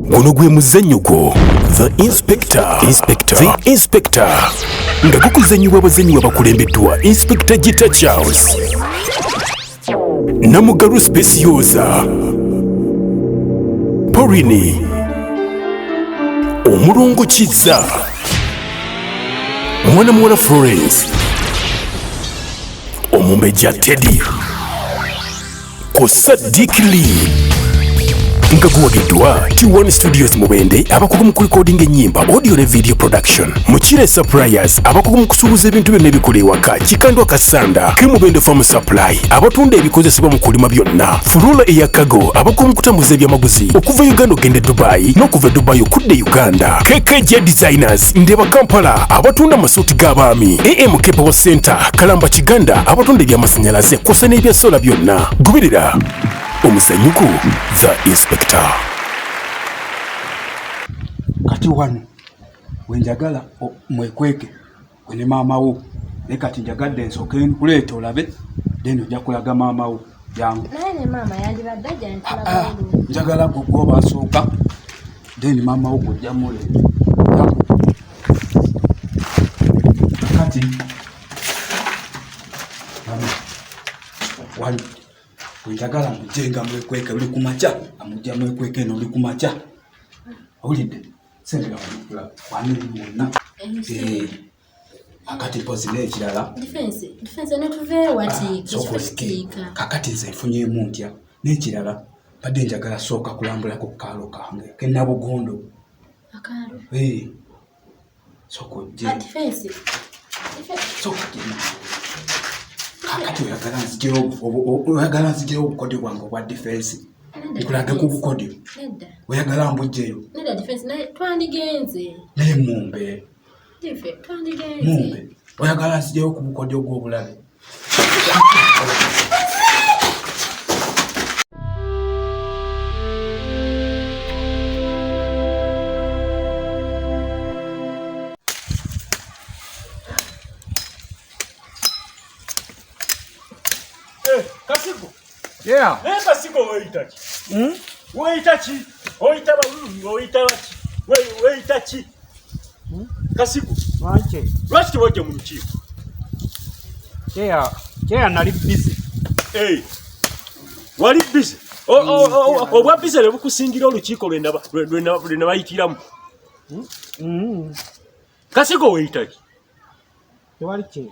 Guno gwe muzannyo gwo The Inspector. The Inspector. Nga gukuzannyibwa abazannyi abakulembeddwa Inspector Gita Charles, Namugaru Speciosa, Porini, Omulongo Kizza, Mwana Florence, Omumbeja Teddy, Kosa Dick Lee. Nga guwagiddwa T1 Studios Mubende abakugu mu recording ennyimba, audio ne video production. Mukire Suppliers abakugu mu kusuubuza ebintu byonna ebikola ewaka. Kikandwa Kasanda ke Mubende Farm Supply abatunda ebikozesebwa mu kulima byonna. Furula eya Cargo abakugu mu kutambuza ebyamaguzi okuva Uganda ogende Dubai n'okuva Dubai okudde Uganda. KKJ Designers Ndeba Kampala abatunda amasuuti g'abaami. AMK Power Center Kalamba Kiganda abatunda ebyamasannyalaze kw'ossa n'ebya sola byonna. Goberera omuzannyo gwo The Inspector. Kati wano wenjagala mwekweke wene maama wo, ne kati njagadde nsooke nkuleeta olabe, then ojja kulaga maama wo yangu. Naye ne maama yandibadde ajja ntulaga. Njagala gwe basooka, then maama wo gojja muleeta yangu. Kati wano wenjagala mujenga mwekweke uli kumacha, amujja mwekweke no uli kumacha. Olide sendera wani muna akati pozi n'ekirala defense ne tuve wati kifatika kakati nze nfunye muntya n'ekirala badde njagala sooka kulambula ku kaalo kange ke Nabugondo akaalo soko je defense soko je kakati oyagala nzigyeyo obukode bwange obwa defense nkulage ku bukode oyagala mbujjeyo neda defense naye twandigenze naye mumbe twandigenze mumbe oyagala nzigyeyo ku bukode ogw'obulabe. Kasigo. Yeah. Kasigo weitachi. Weitachi. Oita balulu, oita wachi. Weitachi. Kasigo. Wanche. Lwaki wajja mu lukiiko? Yeah, nali busy. Wali busy. Obwa busy ne bukusingira olukiiko lwe bayitiramu. Kasigo weitachi. Tewali kye.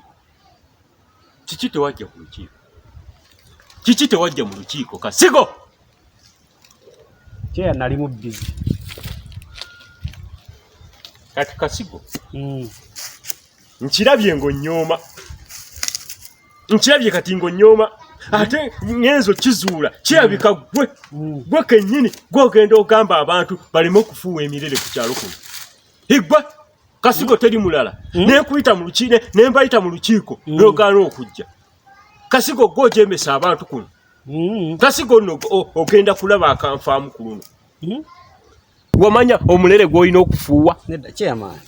Kiki tewajja ku lukiiko? Kiki tewajja mu lukiiko Kasigo? Kye nali mu busy. Kati Kasigo. Nkirabye ng'onnyooma. Nkirabye kati ng'onnyooma. Ate ngenzo kizuula kirabika gwe kennyini gw'ogenda ogamba abantu baleme okufuuwa emirere ku kyalo kuno. Igwe Kasigo teri mulala. Neekuyita mu lukiiko, ne mbayita mu lukiiko n'ogaana okujja. Kasigo gw'ojemesa abantu kuno. Kasigo nno ogenda kulaba akanfaamu ku luno. Wamanya omulere gw'olina okufuuwa? Nedda chairman.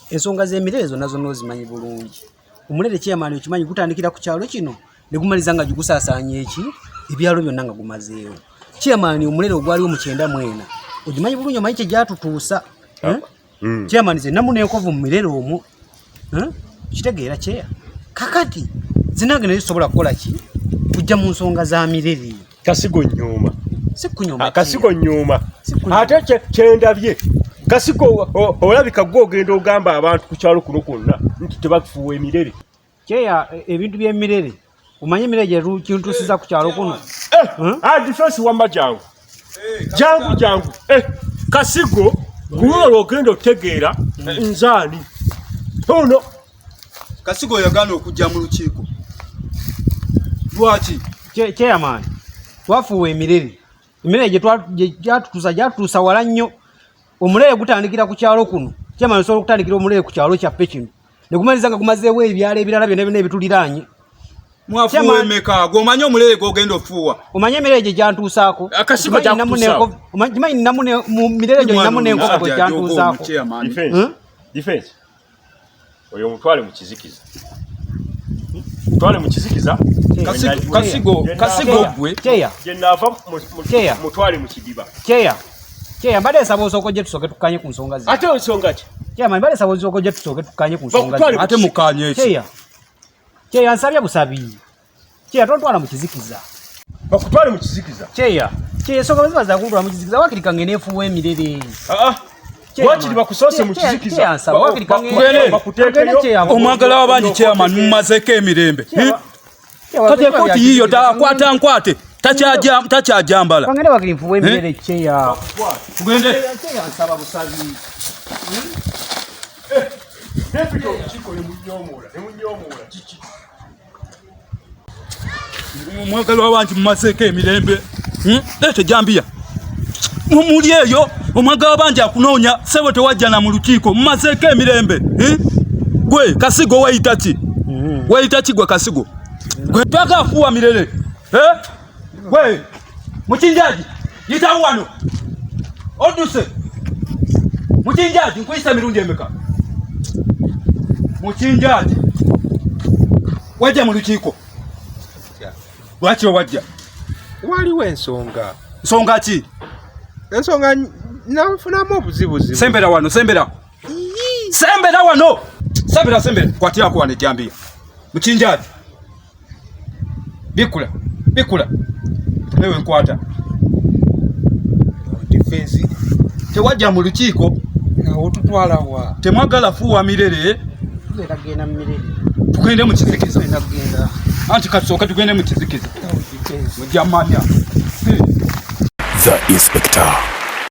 Ensonga z'emirere zonna ozimanyi bulungi. Omulere chairman okimanyi gutandikira ku kyalo kino ne gumaliza nga gusaasaanya ebyalo byonna nga gumazeewo. Chairman omulere ogwaliwo mu 94 ogimanyi bulungi, omanyi kye gyatutuusa. Chairman ze namuneekovu mu mirere omwo. Kitegeera kyeya. Kakati zinange ne zisobola kukola ki? Kujja mu nsonga za mirere. Kasigo nnyuma. Sikunyuma. Kasigo nnyuma. Ate kyendabye. Kasigo olabika gw'ogenda ogamba abantu ku kyalo kuno kwonna nti tebakufuuwa emirere. Kyeya ebintu by'emirere. Omanyi emirere gye kintuusiza ku kyalo kuno. Defense wamba jangu. Jangu. Kasigo gwe ogenda otegeera nzaani. Ono Kasigo yagana okujja mu lukiiko. Lwaki? Chairman, twafuuwa emirere. Emirere gye gyatutuusa wala nnyo. Omulere gutandikira ku kyalo kuno. Chairman osobola okutandikira omulere ku kyalo kyaffe kino. Ne gumaliza nga gumazeewo ebyalo ebirala byonna ebituliraanye. Mwafuuwa emeka, gw'omanyi omulere gw'ogenda ofuuwa. Omanyi emirere gye gyantuusaako. Kasigo gyakutuusaako. Omanyi mu mirere gyo ninamu n'enkoko gwe gyantuusaako. Defense. Oyo mutwale mu kizikiza. Mutwale mu kizikiza. Kasigo gwe. Kyeya. Gye naava mutwale mu kidiba. Kyeya. Cheya mbade sabo osokoje tusoke tukanye ku nsonga zi. Ate nsonga ki? Cheya mbade sabo osokoje tusoke tukanye ku nsonga zi. Ate mukanye Cheya. Cheya nsabya busabi. Cheya tontwala mu kizikiza. Bakutwale mu kizikiza. Cheya. Cheya soka baza kundwa mu kizikiza wakirika ngenefu wemirere. Wakiri bakusose mu kizikiza. Cheya nsaba wakirika ngene. Bakutekeyo. Omwagala w'abangi chairman mumazeko emirembe. Kati koti yiyo takwata nkwate. Takyajambala. Kangene wakirifu wemirere cheya. Tugende. Cheya nsaba busabi. Deputy chiko ne munyomola chichi. Omwagala w'abangi mumazeko emirembe. Lete jambia. Mumuli eyo omwagala w'abangi akunoonya sebo tewajja na mu lukiiko mumazeko emirembe. Gwe Kasigo weyita ki? Weyita ki gwe Kasigo? Gwe twakafuwa mirere. Gwe Muchinjaji yita wano. Oduse. Muchinjaji nkuyisa mirundi emeka. Muchinjaji. Wajja mu lukiiko. Lwaki wajja? Waliwo ensonga. Nsonga ki? Ensonga nafunamu obuzibuzibu. Sembera wano, sembera. Sembera wano. Sembera. Kwatira ku wano ejjambiya. Muchinjaji. Bikula. Ewe nkwata. Defense. Tewajja mu lukiiko. Otutwala wa. Temwagala fuwa mirere. Tugenda mirere. Tugende mu kizikiza. Tugenda. Anti kasooka tugende mu kizikiza. Mujja mmanya. The Inspector.